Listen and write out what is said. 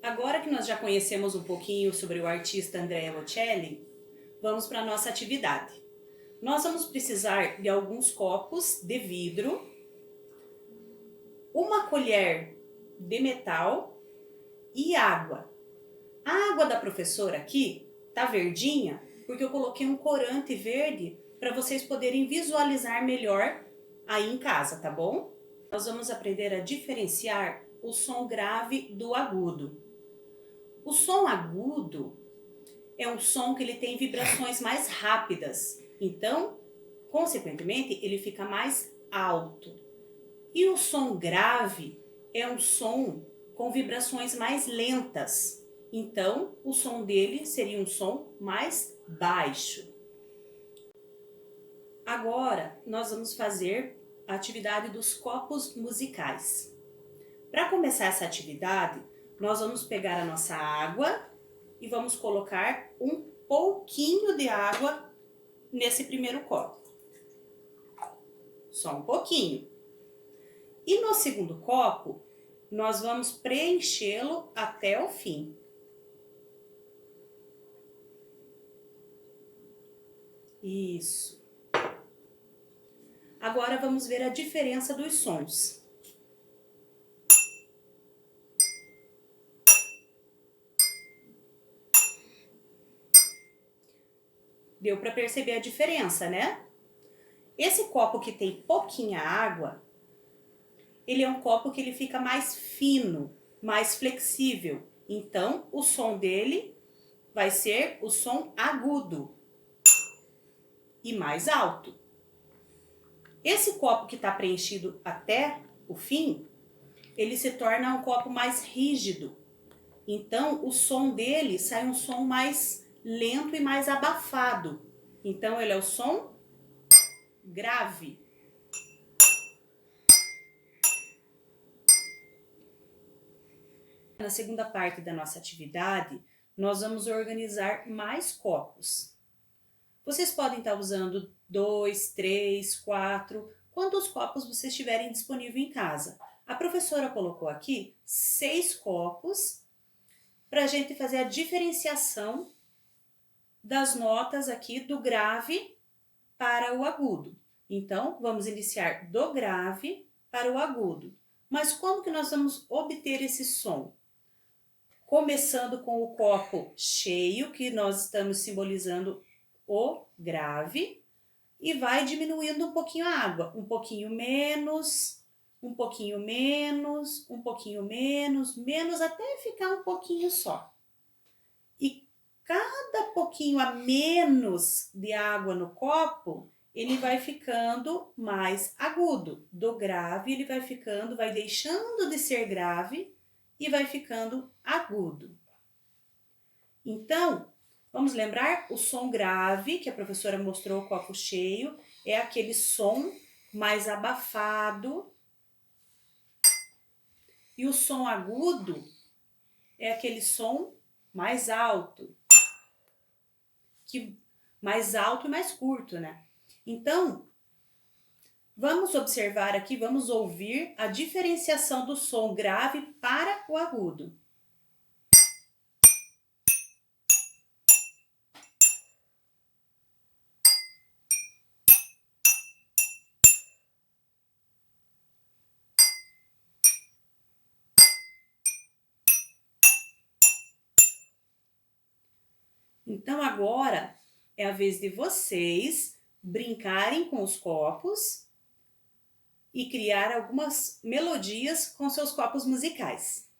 Agora que nós já conhecemos um pouquinho sobre o artista Andrea Bocelli, vamos para a nossa atividade. Nós vamos precisar de alguns copos de vidro, uma colher de metal e água. A água da professora aqui tá verdinha porque eu coloquei um corante verde para vocês poderem visualizar melhor aí em casa, tá bom? Nós vamos aprender a diferenciar o som grave do agudo. O som agudo é um som que ele tem vibrações mais rápidas, então, consequentemente, ele fica mais alto. E o som grave é um som com vibrações mais lentas, então o som dele seria um som mais baixo. Agora nós vamos fazer a atividade dos copos musicais. Para começar essa atividade, nós vamos pegar a nossa água e vamos colocar um pouquinho de água nesse primeiro copo. Só um pouquinho. E no segundo copo, nós vamos preenchê-lo até o fim. Isso. Agora vamos ver a diferença dos sons. Deu para perceber a diferença, né? Esse copo que tem pouquinha água, ele é um copo que ele fica mais fino, mais flexível. Então, o som dele vai ser o som agudo e mais alto. Esse copo que está preenchido até o fim, ele se torna um copo mais rígido. Então, o som dele sai um som mais lento e mais abafado. Então, ele é o som grave. Na segunda parte da nossa atividade, nós vamos organizar mais copos. Vocês podem estar usando 2, 3, 4, quantos copos vocês tiverem disponível em casa. A professora colocou aqui 6 copos para a gente fazer a diferenciação das notas aqui do grave para o agudo. Então, vamos iniciar do grave para o agudo. Mas como que nós vamos obter esse som? Começando com o copo cheio, que nós estamos simbolizando o grave, e vai diminuindo um pouquinho a água, um pouquinho menos, um pouquinho menos, um pouquinho menos, menos até ficar um pouquinho só. E cada pouquinho a menos de água no copo, ele vai ficando mais agudo. Do grave ele vai ficando, vai deixando de ser grave e vai ficando agudo. Então, vamos lembrar, o som grave, que a professora mostrou o copo cheio, é aquele som mais abafado. E o som agudo é aquele som mais alto. Mais alto e mais curto, né? Então, vamos observar aqui, vamos ouvir a diferenciação do som grave para o agudo. Então agora é a vez de vocês brincarem com os copos e criar algumas melodias com seus copos musicais.